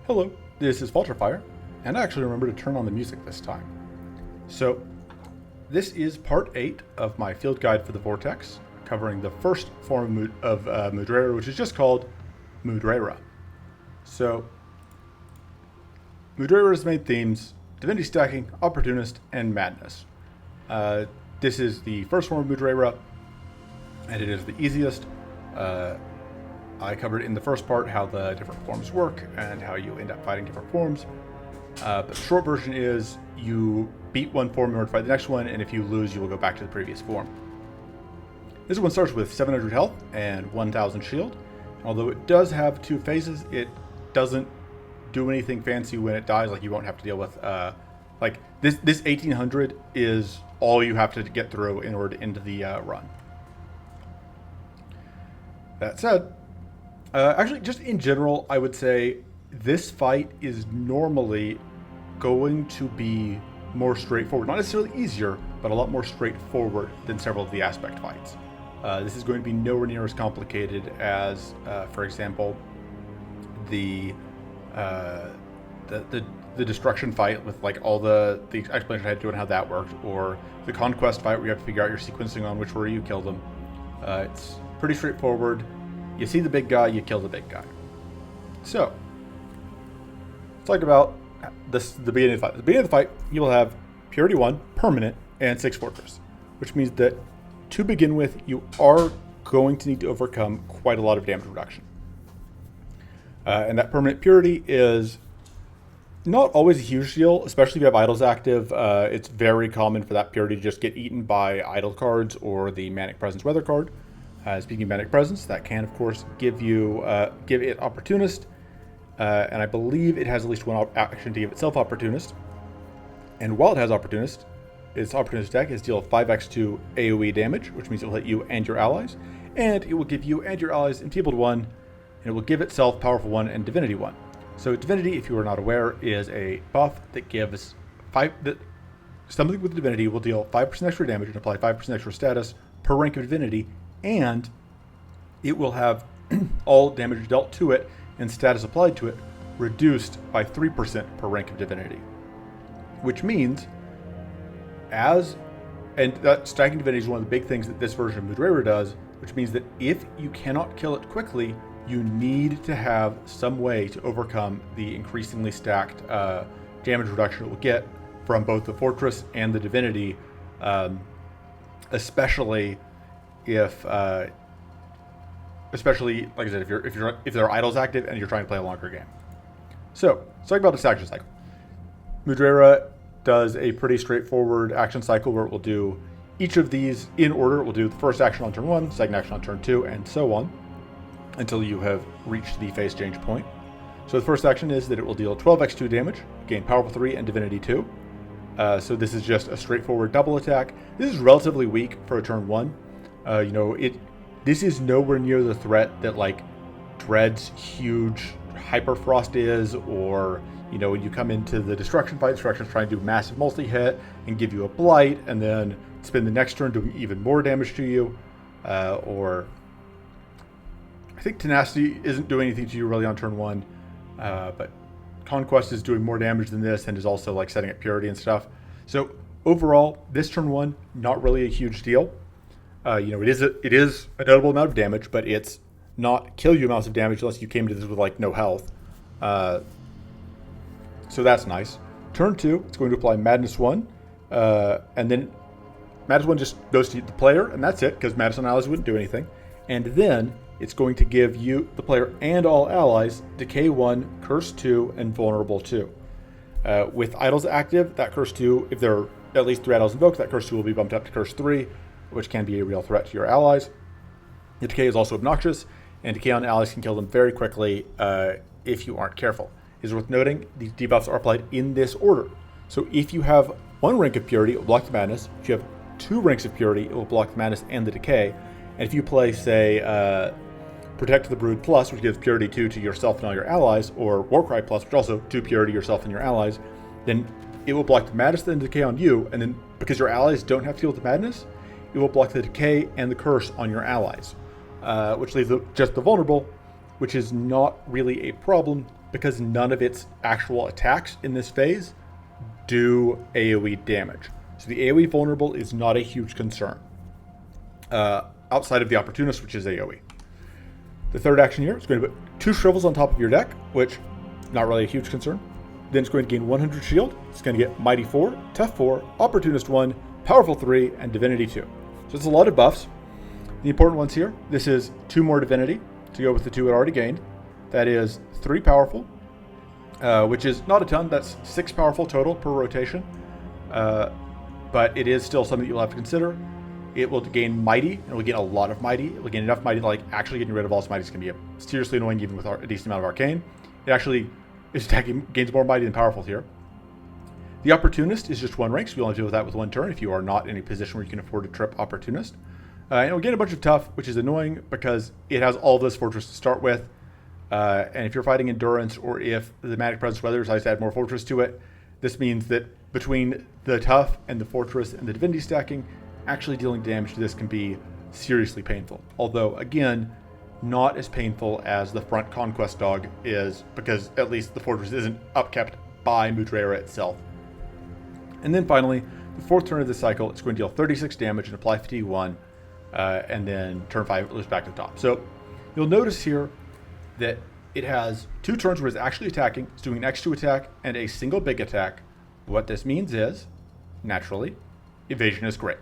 Hello, this is Fire, and I actually remember to turn on the music this time. So, this is part 8 of my field guide for the Vortex, covering the first form of Mudrera, which is just called Mudrera. So, Mudrera's main themes: Divinity Stacking, Opportunist, and Madness. This is the first form of Mudrera, and it is the easiest. I covered in the first part how the different forms work and how you end up fighting different forms. But the short version is you beat one form in order to fight the next one, and if you lose, you will go back to the previous form. This one starts with 700 health and 1000 shield. Although it does have 2 phases, it doesn't do anything fancy when it dies. Like, you won't have to deal with like this 1800 is all you have to get through in order to end the run. That said, actually, just in general, I would say this fight is normally going to be more straightforward. Not necessarily easier, but a lot more straightforward than several of the aspect fights. This is going to be nowhere near as complicated as, for example, the destruction fight with like all the explanation I had to do and how that worked, or the conquest fight where you have to figure out your sequencing on which way you kill them. It's pretty straightforward. You see the big guy, you kill the big guy. So, let's talk about the beginning of the fight. At the beginning of the fight, you will have Purity 1, Permanent, and 6 Fortress, which means that to begin with, you are going to need to overcome quite a lot of damage reduction. And that Permanent Purity is not always a huge deal, especially if you have idols active. It's very common for that Purity to just get eaten by idol cards or the Manic Presence Weather card. Speaking of Manic Presence, that can, of course, give it Opportunist, and I believe it has at least one action to give itself Opportunist. And while it has Opportunist, its Opportunist deck is deal 5x2 AoE damage, which means it will hit you and your allies, and it will give you and your allies Enfeebled 1, and it will give itself Powerful 1 and Divinity 1. So Divinity, if you are not aware, is a buff that gives something with Divinity will deal 5% extra damage and apply 5% extra status per rank of Divinity, and it will have all damage dealt to it and status applied to it reduced by 3% per rank of Divinity. Which means, and that stacking Divinity is one of the big things that this version of Mudrera does, which means that if you cannot kill it quickly, you need to have some way to overcome the increasingly stacked damage reduction it will get from both the Fortress and the Divinity, especially if like I said, if there are idols active and you're trying to play a longer game. So let's talk about this action cycle. Mudrera does a pretty straightforward action cycle where it will do each of these in order. It will do the first action on turn 1, second action on turn 2, and so on until you have reached the phase change point. So the first action is that it will deal 12x2 damage, gain Powerful 3 and Divinity 2. So this is just a straightforward double attack. This is relatively weak for a turn 1. This is nowhere near the threat that like Dread's huge Hyperfrost is, or when you come into the Destruction fight, Destruction's trying to do massive multi-hit and give you a Blight, and then spend the next turn doing even more damage to you. Or I think Tenacity isn't doing anything to you really on turn 1, but Conquest is doing more damage than this and is also like setting up Purity and stuff. So overall, this turn 1, not really a huge deal. It is a notable amount of damage, but it's not kill you amounts of damage unless you came to this with like no health. So that's nice. Turn 2, it's going to apply Madness 1, and then Madness 1 just goes to the player, and that's it, because Madness on allies wouldn't do anything. And then it's going to give you, the player, and all allies, Decay 1, Curse 2, and Vulnerable 2. With idols active, that Curse 2, if there are at least 3 idols invoked, that Curse 2 will be bumped up to Curse 3, which can be a real threat to your allies. The Decay is also obnoxious, and Decay on allies can kill them very quickly if you aren't careful. It is worth noting, these debuffs are applied in this order. So if you have 1 rank of Purity, it will block the Madness. If you have 2 ranks of Purity, it will block the Madness and the Decay. And if you play, say, Protect the Brood Plus, which gives Purity 2 to yourself and all your allies, or Warcry Plus, which also 2 Purity yourself and your allies, then it will block the Madness and the Decay on you, and then because your allies don't have to deal with the Madness, it will block the Decay and the Curse on your allies, which leaves just the Vulnerable, which is not really a problem because none of its actual attacks in this phase do AoE damage. So the AoE vulnerable is not a huge concern. Outside of the Opportunist, which is AoE. The third action here is going to put 2 shrivels on top of your deck, which not really a huge concern. Then it's going to gain 100 shield. It's going to get Mighty 4, Tough 4, Opportunist 1, Powerful 3, and Divinity 2. So it's a lot of buffs. The important ones here, this is 2 more Divinity to go with the 2 it already gained. That is 3 powerful, which is not a ton. That's 6 powerful total per rotation. But it is still something that you'll have to consider. It will gain Mighty, and it will gain a lot of Mighty. It will gain enough Mighty to like actually getting rid of all its Mighty is going to be seriously annoying even with a decent amount of Arcane. It actually is attacking, gains more Mighty than Powerful here. The Opportunist is just 1 rank, so you'll only deal with that with 1 turn if you are not in a position where you can afford to trip Opportunist. And it will gain a bunch of Tough, which is annoying because it has all of this Fortress to start with. And if you're fighting Endurance, or if the Manic Presence Weather decides to add more Fortress to it, this means that between the Tough and the Fortress and the Divinity stacking, actually dealing damage to this can be seriously painful. Although, again, not as painful as the front Conquest Dog is, because at least the Fortress isn't upkept by Mudraera itself. And then finally, the 4th turn of this cycle, it's going to deal 36 damage and apply Fatigue 1, and then turn 5 it moves back to the top. So you'll notice here that it has 2 turns where it's actually attacking. It's doing an X2 attack and a single big attack. What this means is, naturally, evasion is great.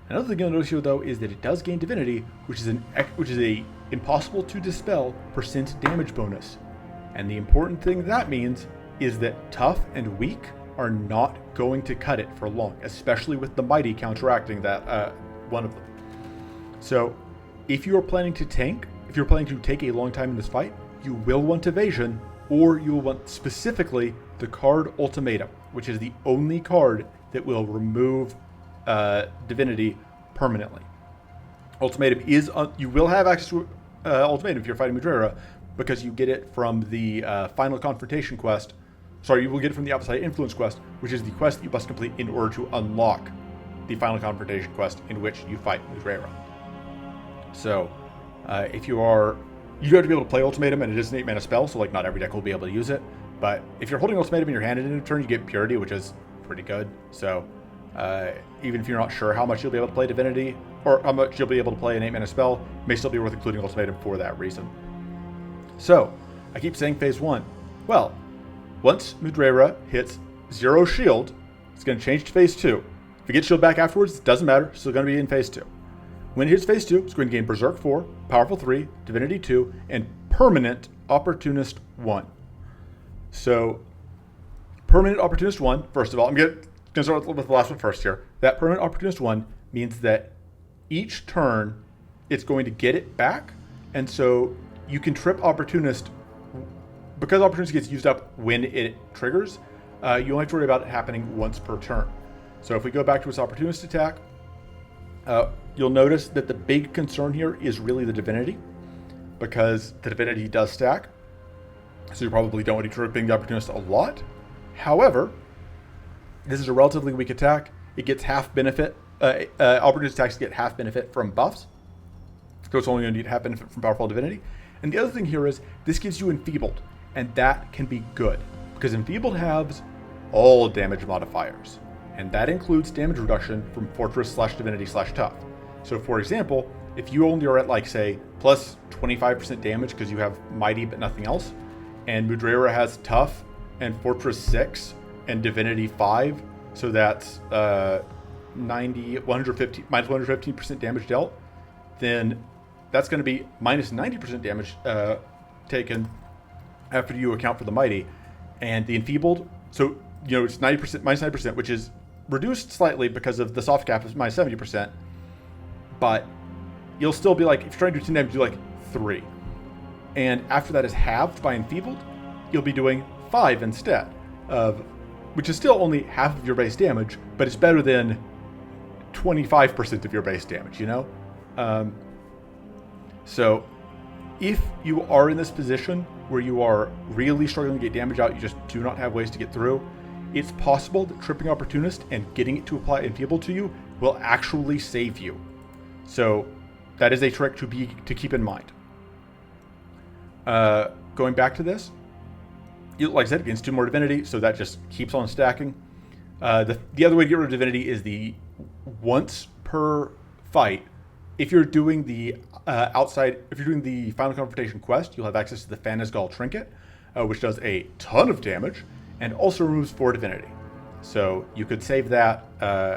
Another thing you'll notice here, though, is that it does gain Divinity, which is a impossible to dispel % damage bonus. And the important thing that means is that Tough and Weak are not going to cut it for long, especially with the Mighty counteracting that one of them. So if you are planning to tank, if you're planning to take a long time in this fight, you will want Evasion, or you will want specifically the card Ultimatum, which is the only card that will remove Divinity permanently. Ultimatum is you will have access to Ultimatum if you're fighting Mudraera, because you get it from the Final Confrontation quest. Sorry, you will get it from the Outside Influence quest, which is the quest that you must complete in order to unlock the Final Confrontation quest in which you fight Mudraera. So, if you have to be able to play Ultimatum, and it is an 8-mana spell, so like not every deck will be able to use it. But if you're holding Ultimatum in your hand at end of turn, you get Purity, which is pretty good. So, even if you're not sure how much you'll be able to play Divinity, or how much you'll be able to play an 8-mana spell, it may still be worth including Ultimatum for that reason. So, I keep saying phase 1. Well, once Mudraera hits 0 shield, it's going to change to phase 2. If it gets shield back afterwards, it doesn't matter, it's still going to be in phase 2. When it hits phase 2, it's going to gain Berserk 4, Powerful 3, Divinity 2, and Permanent Opportunist 1. So, Permanent Opportunist 1, first of all, I'm going to start with the last one first here. That Permanent Opportunist 1 means that each turn, it's going to get it back, and so you can trip Opportunist. Because Opportunist gets used up when it triggers, you only have to worry about it happening once per turn. So if we go back to its Opportunist attack, you'll notice that the big concern here is really the Divinity, because the Divinity does stack. So you probably don't want to be tripping the Opportunist a lot. However, this is a relatively weak attack. It gets half benefit. Opportunist attacks get half benefit from buffs. So it's only going to need half benefit from Powerful Divinity. And the other thing here is this gives you Enfeebled, and that can be good, because Enfeebled halves all damage modifiers, and that includes damage reduction from Fortress/Divinity/Tough. So for example, if you only are at like say plus 25% damage because you have Mighty but nothing else, and Mudraera has Tough and Fortress 6 and Divinity 5, so that's 115% damage dealt, then that's going to be minus 90% damage taken after you account for the Mighty. And the Enfeebled, so it's 90%, minus 90%, which is reduced slightly because of the soft cap is minus 70%, but you'll still be like, if you're trying to do 10 damage, do like 3. And after that is halved by Enfeebled, you'll be doing 5 instead, which is still only half of your base damage, but it's better than 25% of your base damage, So if you are in this position where you are really struggling to get damage out, you just do not have ways to get through, it's possible that tripping Opportunist and getting it to apply Enfeebled to you will actually save you. So that is a trick to keep in mind. Going back to this, like I said, it gains 2 more divinity, so that just keeps on stacking. The other way to get rid of divinity is the once per fight. If you're doing the if you're doing the Final Confrontation quest, you'll have access to the Fanasgal Trinket, which does a ton of damage and also removes 4 divinity. So you could save that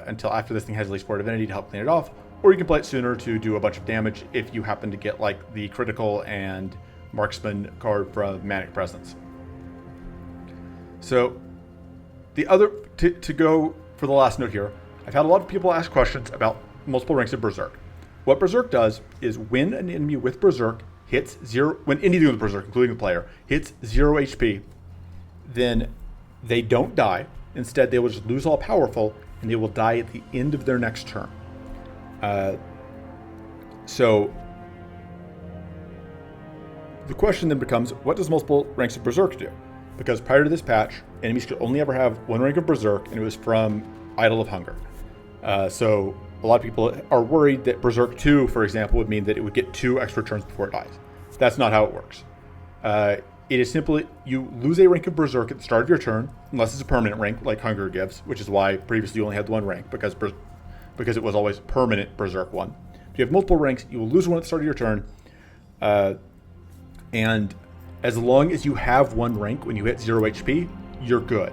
until after this thing has at least 4 divinity to help clean it off, or you can play it sooner to do a bunch of damage if you happen to get like the critical and marksman card from Manic Presence. So the other, to go for the last note here, I've had a lot of people ask questions about multiple ranks of Berserk. What Berserk does is when an enemy with Berserk hits 0, when anything with Berserk, including the player, hits 0 HP, then they don't die. Instead, they will just lose all powerful, and they will die at the end of their next turn. So the question then becomes, what does multiple ranks of Berserk do? Because prior to this patch, enemies could only ever have 1 rank of Berserk, and it was from Idol of Hunger. So a lot of people are worried that Berserk 2, for example, would mean that it would get 2 extra turns before it dies. That's not how it works. It is simply, you lose a rank of Berserk at the start of your turn, unless it's a permanent rank like Hunger gives, which is why previously you only had 1 rank, because it was always permanent Berserk 1. If you have multiple ranks, you will lose 1 at the start of your turn, and as long as you have 1 rank when you hit 0 HP, you're good.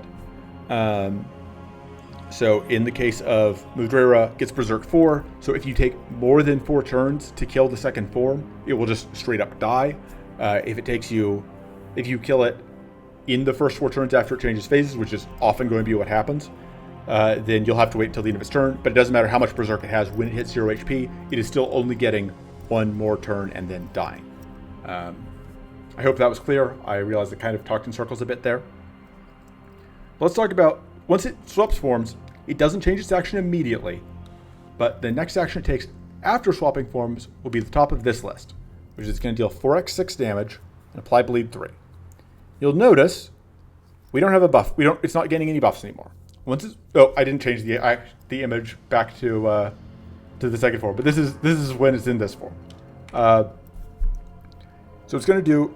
So in the case of Mudrera, gets Berserk 4, so if you take more than 4 turns to kill the second form, it will just straight up die. If you kill it in the first 4 turns after it changes phases, which is often going to be what happens, then you'll have to wait until the end of its turn. But it doesn't matter how much Berserk it has when it hits 0 HP, it is still only getting 1 more turn and then dying. I hope that was clear. I realized I kind of talked in circles a bit there. Let's talk about, once it swaps forms, it doesn't change its action immediately, but the next action it takes after swapping forms will be the top of this list, which is going to deal 4x6 damage and apply bleed 3. You'll notice we don't have a buff. It's not getting any buffs anymore. I didn't change the image back to the second form, but this is when it's in this form. So it's going to do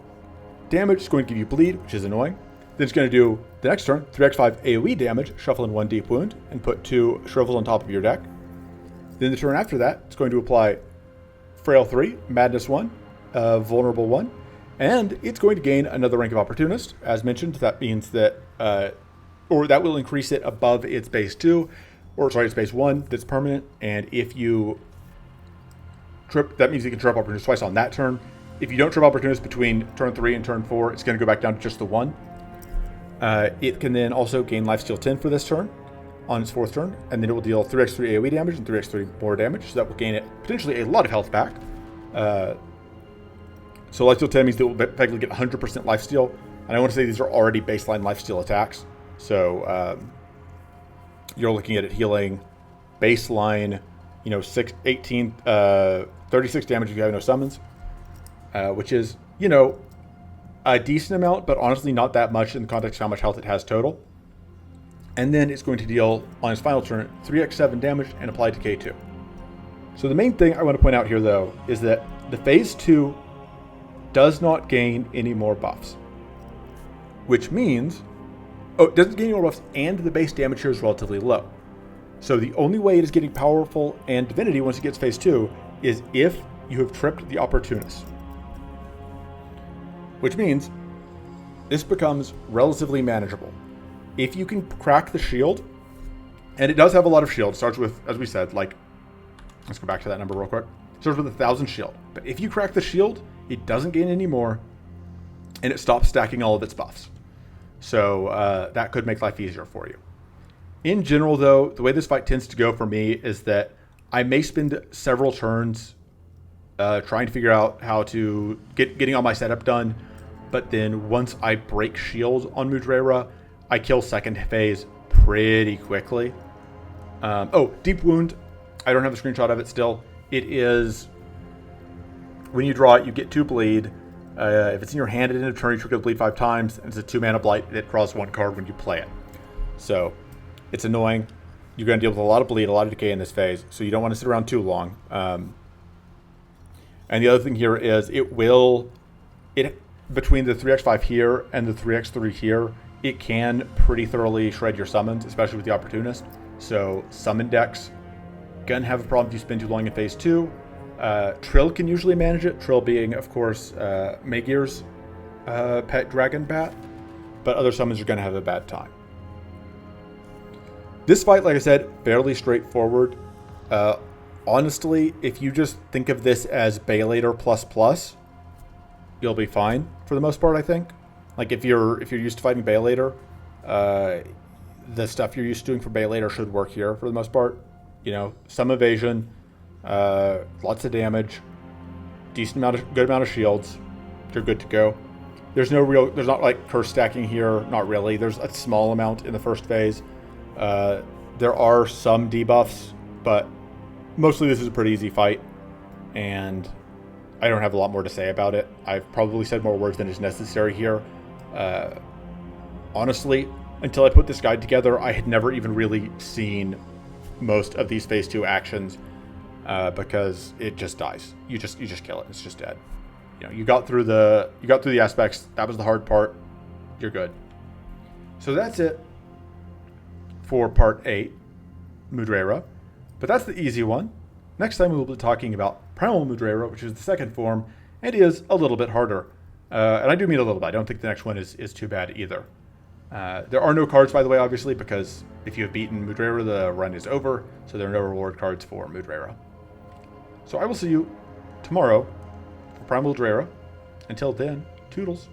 damage. It's going to give you bleed, which is annoying. Then it's going to do the next turn 3x5 AoE damage, shuffle in 1 deep wound, and put 2 shrivels on top of your deck. Then the turn after that, it's going to apply Frail 3, Madness 1, Vulnerable 1, and it's going to gain another rank of Opportunist. As mentioned, that means that, or that will increase it above its base 2, its base 1, that's permanent, and if you trip, that means you can trip Opportunist twice on that turn. If you don't trip Opportunist between turn 3 and turn 4, it's going to go back down to just the 1. It can then also gain Lifesteal 10 for this turn on its 4th turn, and then it will deal 3x3 AoE damage and 3x3 more damage, so that will gain it potentially a lot of health back. So Lifesteal 10 means that it will effectively get 100% Lifesteal, and I want to say these are already baseline Lifesteal attacks, so you're looking at it healing baseline, 36 damage if you have no summons, which is, a decent amount, but honestly not that much in the context of how much health it has total. And then it's going to deal, on its final turn, 3x7 damage and apply Decay 2. So the main thing I want to point out here, though, is that the Phase 2 does not gain any more buffs. Which means, it doesn't gain any more buffs, and the base damage here is relatively low. So the only way it is getting powerful and divinity once it gets Phase 2 is if you have tripped the Opportunist. Which means this becomes relatively manageable. If you can crack the shield, and it does have a lot of shield, it starts with, as we said, let's go back to that number real quick. It starts with 1,000 shield. But if you crack the shield, it doesn't gain any more, and it stops stacking all of its buffs. So that could make life easier for you. In general, though, the way this fight tends to go for me is that I may spend several turns trying to figure out how to getting all my setup done. But then once I break shield on Mudrera, I kill second phase pretty quickly. Deep Wound. I don't have a screenshot of it still. It is, when you draw it, you get 2 bleed. If it's in your hand at the end of turn, you trigger the bleed 5 times. And it's a 2-mana blight that draws 1 card when you play it. So it's annoying. You're going to deal with a lot of bleed, a lot of decay in this phase. So you don't want to sit around too long. And the other thing here is between the 3x5 here and the 3x3 here, it can pretty thoroughly shred your summons, especially with the Opportunist. So summon decks gonna have a problem if you spend too long in phase 2. Trill can usually manage it. Trill being, of course, Magir's pet dragon bat, but other summons are gonna have a bad time. This fight, like I said, fairly straightforward. Honestly, if you just think of this as Baylator plus, you'll be fine for the most part, I think. Like if you're used to fighting Baylator, the stuff you're used to doing for Baylator should work here for the most part. You know, some evasion, lots of damage, good amount of shields. You're good to go. There's not like curse stacking here, not really. There's a small amount in the first phase. There are some debuffs, but mostly this is a pretty easy fight, and I don't have a lot more to say about it. I've probably said more words than is necessary here. Honestly, until I put this guide together, I had never even really seen most of these phase 2 actions because it just dies. You just kill it. It's just dead. You know, you got through the aspects. That was the hard part. You're good. So that's it for part 8, Mudreira. But that's the easy one. Next time we will be talking about Primal Mudreira, which is the second form, and is a little bit harder. And I do mean a little bit. I don't think the next one is too bad either. There are no cards, by the way, obviously, because if you have beaten Mudreira, the run is over, so there are no reward cards for Mudreira. So I will see you tomorrow for Primal Mudreira. Until then, toodles.